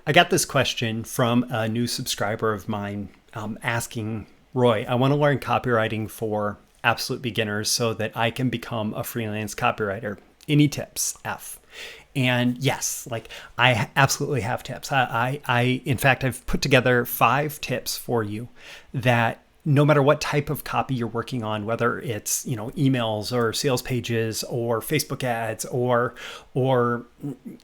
I got this question from a new subscriber of mine asking, Roy, I want to learn copywriting for absolute beginners so that I can become a freelance copywriter. Any tips? F. And yes, like I absolutely have tips. In fact, I've put together 5 tips for you that no matter what type of copy you're working on, whether it's, emails or sales pages or Facebook ads or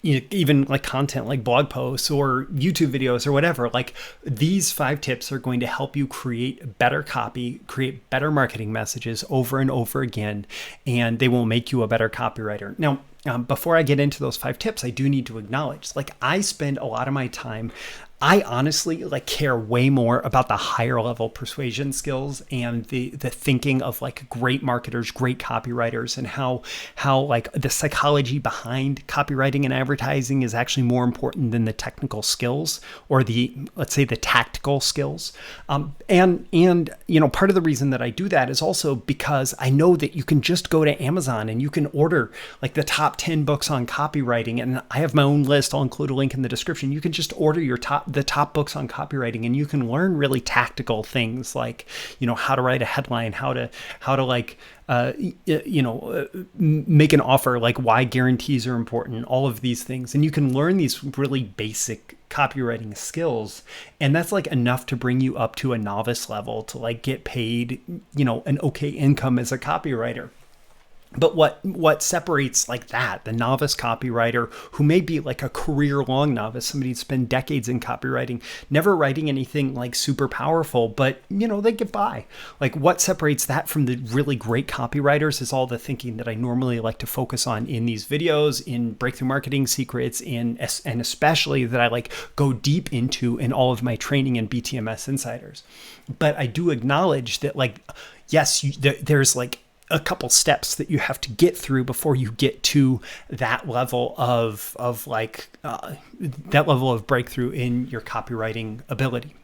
even like content like blog posts or YouTube videos or whatever, like these 5 tips are going to help you create better copy, create better marketing messages over and over again, and they will make you a better copywriter. Now, before I get into those 5 tips, I do need to acknowledge, like I spend a lot of my time, I honestly care way more about the higher level persuasion skills and the thinking of like great marketers, great copywriters, and how like the psychology behind copywriting and advertising is actually more important than the technical skills or let's say the tactical skills. And part of the reason that I do that is also because I know that you can just go to Amazon and you can order like the top 10 books on copywriting, and I have my own list. I'll include a link in the description. You can just order the top books on copywriting, and you can learn really tactical things like, how to write a headline, how to make an offer, like why guarantees are important, all of these things. And you can learn these really basic copywriting skills. And that's like enough to bring you up to a novice level to like get paid, an okay income as a copywriter. But what separates like that, the novice copywriter who may be like a career-long novice, somebody who's spent decades in copywriting, never writing anything like super powerful, but they get by. Like what separates that from the really great copywriters is all the thinking that I normally like to focus on in these videos, in Breakthrough Marketing Secrets, and especially that I like go deep into in all of my training in BTMS Insiders. But I do acknowledge that yes, there's like a couple steps that you have to get through before you get to that level of breakthrough in your copywriting ability.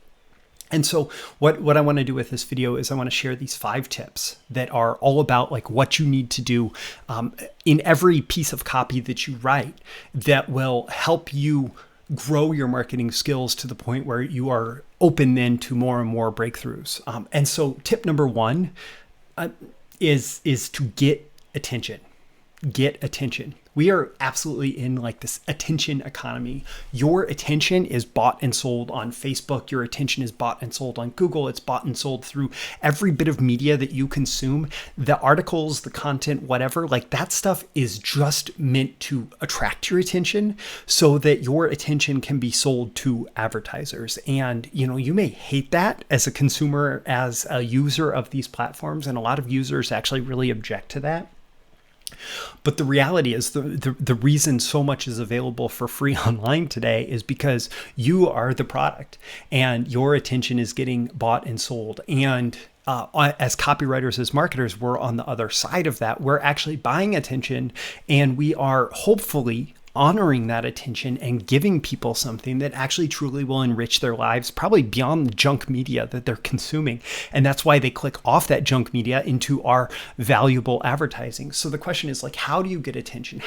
And so what I want to do with this video is I want to share these 5 tips that are all about like what you need to do in every piece of copy that you write that will help you grow your marketing skills to the point where you are open then to more and more breakthroughs. And so tip number 1, is to get attention. Get attention. We are absolutely in like this attention economy. Your attention is bought and sold on Facebook. Your attention is bought and sold on Google. It's bought and sold through every bit of media that you consume. The articles, the content, whatever, like that stuff is just meant to attract your attention so that your attention can be sold to advertisers. And, you may hate that as a consumer, as a user of these platforms. And a lot of users actually really object to that. But the reality is the reason so much is available for free online today is because you are the product and your attention is getting bought and sold. And as copywriters, as marketers, we're on the other side of that. We're actually buying attention, and we are hopefully honoring that attention and giving people something that actually truly will enrich their lives, probably beyond the junk media that they're consuming. And that's why they click off that junk media into our valuable advertising. So the question is like, how do you get attention?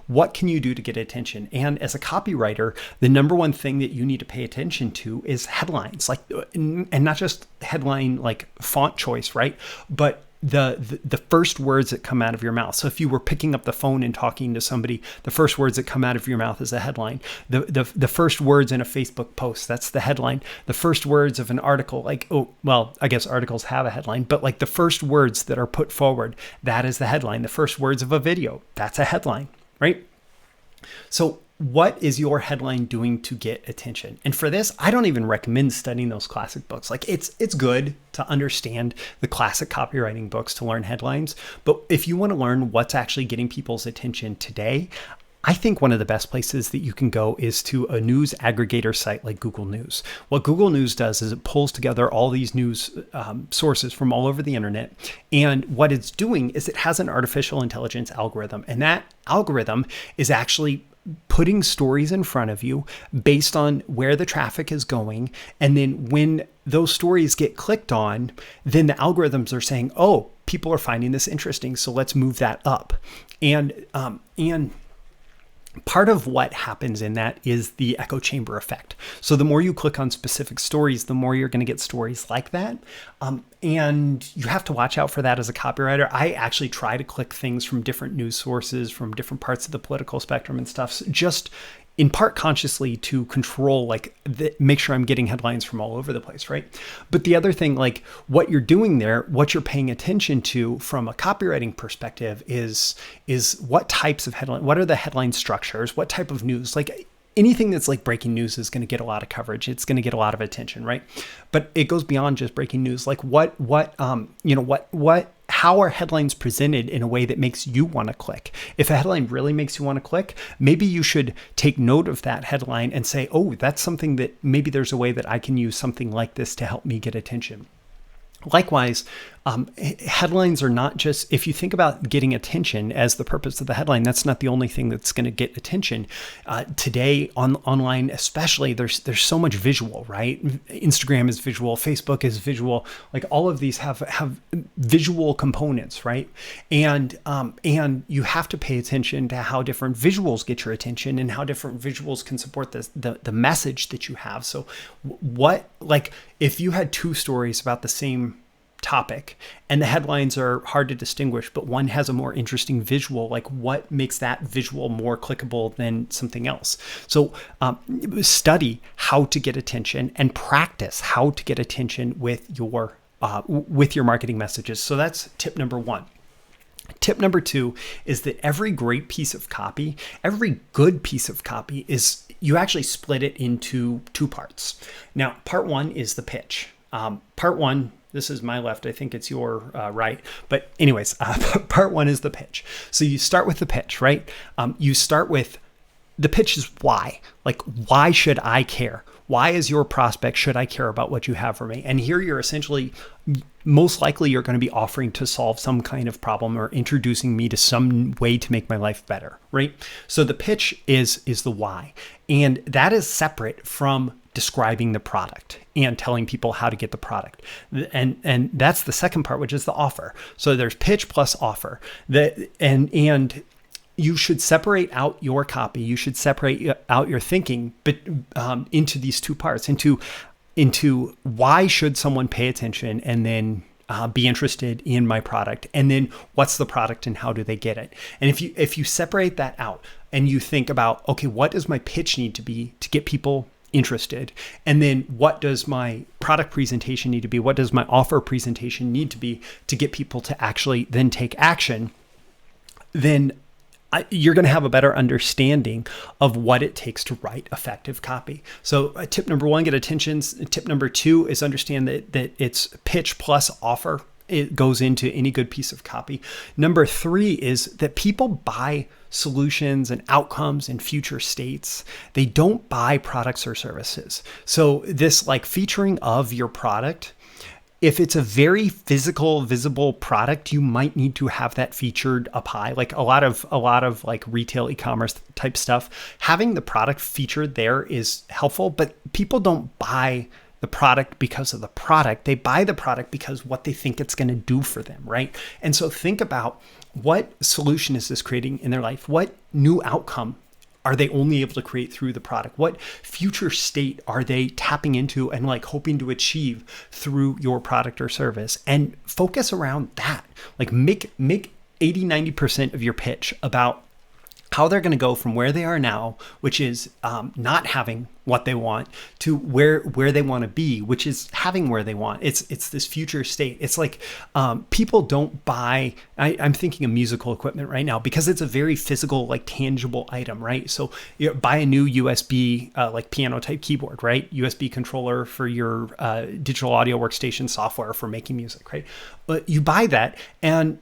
What can you do to get attention? And as a copywriter, the number one thing that you need to pay attention to is headlines, and not just headline like font choice, right? But the first words that come out of your mouth. So if you were picking up the phone and talking to somebody, the first words that come out of your mouth is a headline. The first words in a Facebook post, that's the headline. The first words of an article, I guess articles have a headline, but like the first words that are put forward, that is the headline. The first words of a video, that's a headline, right? So what is your headline doing to get attention? And for this, I don't even recommend studying those classic books. Like it's good to understand the classic copywriting books to learn headlines. But if you want to learn what's actually getting people's attention today, I think one of the best places that you can go is to a news aggregator site like Google News. What Google News does is it pulls together all these news sources from all over the internet. And what it's doing is it has an artificial intelligence algorithm. And that algorithm is actually putting stories in front of you based on where the traffic is going. And then when those stories get clicked on, then the algorithms are saying, oh, people are finding this interesting, so let's move that up. And Part of what happens in that is the echo chamber effect. So the more you click on specific stories, the more you're going to get stories like that. And you have to watch out for that as a copywriter. I actually try to click things from different news sources, from different parts of the political spectrum and stuff, just in part consciously to control, make sure I'm getting headlines from all over the place, right? But the other thing, like what you're doing there, what you're paying attention to from a copywriting perspective is what types of headline, what are the headline structures, what type of news, like anything that's like breaking news is going to get a lot of coverage. It's going to get a lot of attention, right? But it goes beyond just breaking news. Like how are headlines presented in a way that makes you want to click? If a headline really makes you want to click, maybe you should take note of that headline and say, oh, that's something that maybe there's a way that I can use something like this to help me get attention. Likewise, headlines are not just, if you think about getting attention as the purpose of the headline, that's not the only thing that's going to get attention. Today, online especially, there's so much visual, right? Instagram is visual, Facebook is visual, like all of these have visual components, right? And you have to pay attention to how different visuals get your attention and how different visuals can support the message that you have. So if you had two stories about the same topic and the headlines are hard to distinguish, but one has a more interesting visual, like what makes that visual more clickable than something else? So study how to get attention and practice how to get attention with your marketing messages. So that's tip number one. Tip number two is that every great piece of copy, every good piece of copy is you actually split it into two parts. Now, part one is the pitch. Part one, this is my left. I think it's your right. But anyways, part one is the pitch. So you start with the pitch, right? You start with the pitch is why. Like, why should I care? Why, as your prospect, should I care about what you have for me? And here you're essentially, most likely you're going to be offering to solve some kind of problem or introducing me to some way to make my life better, right? So the pitch is the why. And that is separate from describing the product and telling people how to get the product. And that's the second part, which is the offer. So there's pitch plus offer. And you should separate out your copy. You should separate out your thinking, but into these two parts, into why should someone pay attention and then be interested in my product, and then what's the product and how do they get it? And if you separate that out and you think about, okay, what does my pitch need to be to get people interested? And then what does my product presentation need to be? What does my offer presentation need to be to get people to actually then take action? Then you're going to have a better understanding of what it takes to write effective copy. So tip number one, get attention. Tip number two is understand that it's pitch plus offer. It goes into any good piece of copy. Number three is that people buy solutions and outcomes and future states. They don't buy products or services. So this like featuring of your product, if it's a very physical, visible product, you might need to have that featured up high. Like a lot of like retail e-commerce type stuff, having the product featured there is helpful, but people don't buy the product because of the product. They buy the product because what they think it's going to do for them, right? And so think about what solution is this creating in their life? What new outcome are they only able to create through the product? What future state are they tapping into and like hoping to achieve through your product or service? And focus around that. Like make 80-90% of your pitch about how they're going to go from where they are now, which is not having what they want, to where they want to be, which is having where they want. It's this future state. It's like people don't buy, I'm thinking of musical equipment right now because it's a very physical, like tangible item, right? So you buy a new USB like piano type keyboard, right? USB controller for your digital audio workstation software for making music, right? But you buy that and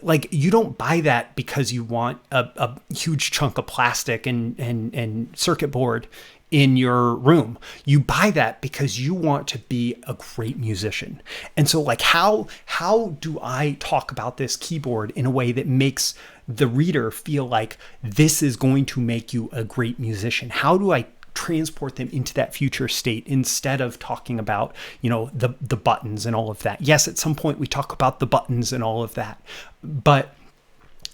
like you don't buy that because you want a huge chunk of plastic and circuit board in your room. You buy that because you want to be a great musician. And so like how do I talk about this keyboard in a way that makes the reader feel like this is going to make you a great musician? How do I transport them into that future state instead of talking about, the buttons and all of that? Yes, at some point we talk about the buttons and all of that, but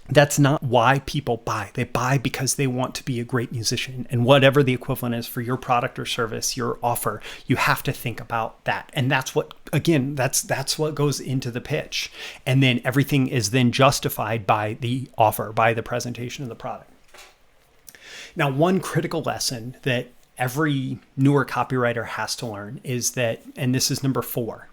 That's not why people buy. They buy because they want to be a great musician. And whatever the equivalent is for your product or service, your offer, you have to think about that. And that's what, again, that's what goes into the pitch. And then everything is then justified by the offer, by the presentation of the product. Now, one critical lesson that every newer copywriter has to learn is that, and this is number 4,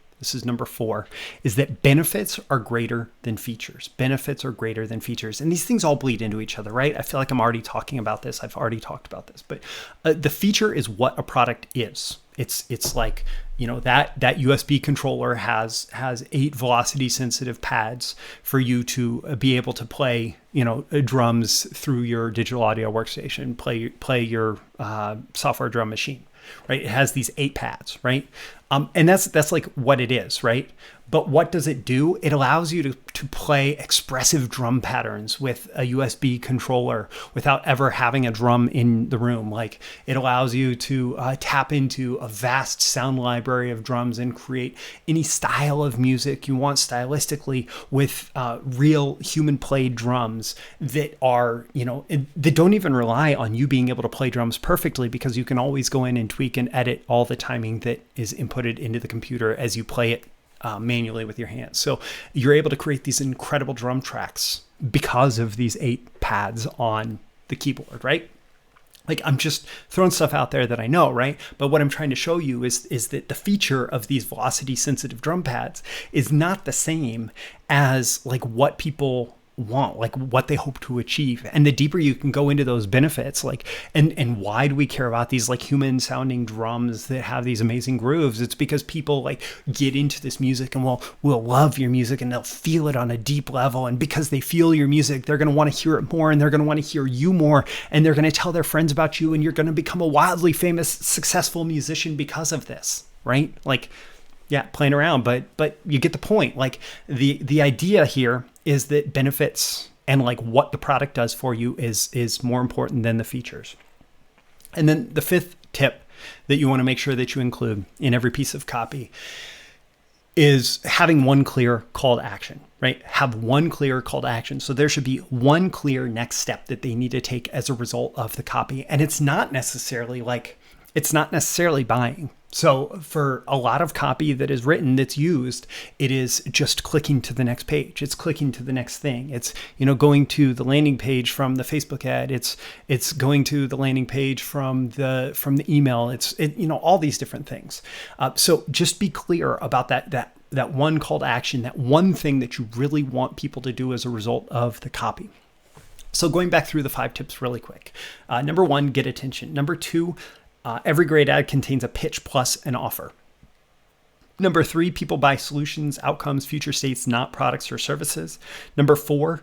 is that benefits are greater than features. Benefits are greater than features. And these things all bleed into each other, right? I feel like I'm already talking about this. I've already talked about this, but the feature is what a product is. It's like, that USB controller has 8 velocity sensitive pads for you to be able to play, drums through your digital audio workstation, play your software drum machine, right? It has these 8 pads, right? And that's like what it is, right? But what does it do? It allows you to play expressive drum patterns with a USB controller without ever having a drum in the room. Like, it allows you to tap into a vast sound library of drums and create any style of music you want stylistically with real human played drums that are, that don't even rely on you being able to play drums perfectly, because you can always go in and tweak and edit all the timing that is inputted into the computer as you play it manually with your hands. So you're able to create these incredible drum tracks because of these 8 pads on the keyboard, right? Like, I'm just throwing stuff out there that I know, right? But what I'm trying to show you is that the feature of these velocity sensitive drum pads is not the same as like what people want, like what they hope to achieve. And the deeper you can go into those benefits, like, and why do we care about these like human sounding drums that have these amazing grooves? It's because people like get into this music and will love your music, and they'll feel it on a deep level. And because they feel your music, they're going to want to hear it more, and they're going to want to hear you more, and they're going to tell their friends about you, and you're going to become a wildly famous, successful musician because of this, right? Like, yeah, playing around, but you get the point. Like, the idea here is that benefits and like what the product does for you is more important than the features. And then the 5th tip that you want to make sure that you include in every piece of copy is having one clear call to action, right? Have one clear call to action. So there should be one clear next step that they need to take as a result of the copy. And it's not necessarily buying. So for a lot of copy that is written, that's used, it is just clicking to the next page. It's clicking to the next thing. It's, going to the landing page from the Facebook ad. It's going to the landing page from the email. It's all these different things. So just be clear about that one call to action, that one thing that you really want people to do as a result of the copy. So going back through the 5 tips really quick. Number 1, get attention. Number 2, every great ad contains a pitch plus an offer. Number 3, people buy solutions, outcomes, future states, not products or services. Number 4,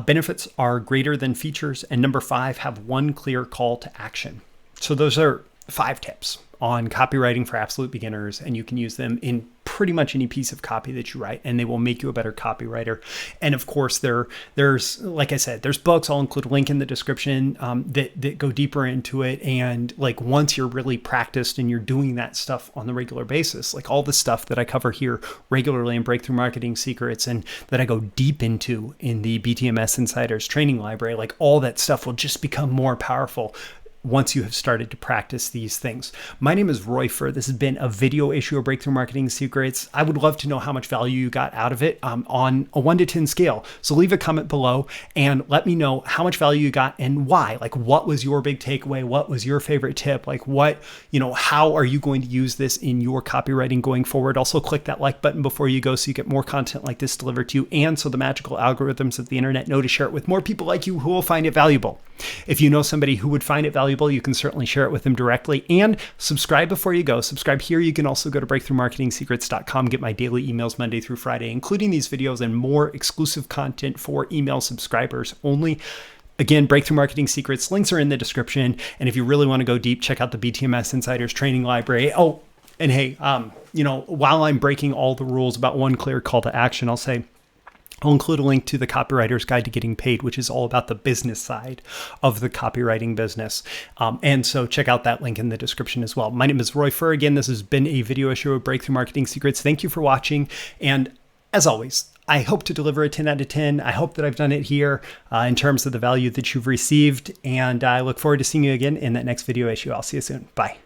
benefits are greater than features. And number 5, have one clear call to action. So those are 5 tips on copywriting for absolute beginners, and you can use them in pretty much any piece of copy that you write, and they will make you a better copywriter. And of course, there's, like I said, there's books. I'll include a link in the description that go deeper into it. And like, once you're really practiced and you're doing that stuff on the regular basis, like all the stuff that I cover here regularly in Breakthrough Marketing Secrets and that I go deep into in the BTMS Insiders training library, like all that stuff will just become more powerful once you have started to practice these things. My name is Roy Furr. This has been a video issue of Breakthrough Marketing Secrets. I would love to know how much value you got out of it on a 1 to 10 scale. So leave a comment below and let me know how much value you got and why. Like, what was your big takeaway? What was your favorite tip? Like, how are you going to use this in your copywriting going forward? Also click that like button before you go so you get more content like this delivered to you, and so the magical algorithms of the internet know to share it with more people like you who will find it valuable. If you know somebody who would find it valuable, you can certainly share it with them directly. And subscribe before you go. Subscribe here. You can also go to breakthroughmarketingsecrets.com, get my daily emails Monday through Friday, including these videos and more exclusive content for email subscribers only. Again, Breakthrough Marketing Secrets, links are in the description. And if you really want to go deep, check out the BTMS Insiders training library. Oh, and hey, while I'm breaking all the rules about one clear call to action, I'll include a link to the Copywriter's Guide to Getting Paid, which is all about the business side of the copywriting business. And so check out that link in the description as well. My name is Roy Furr. Again, this has been a video issue of Breakthrough Marketing Secrets. Thank you for watching. And as always, I hope to deliver a 10 out of 10. I hope that I've done it here in terms of the value that you've received. And I look forward to seeing you again in that next video issue. I'll see you soon. Bye.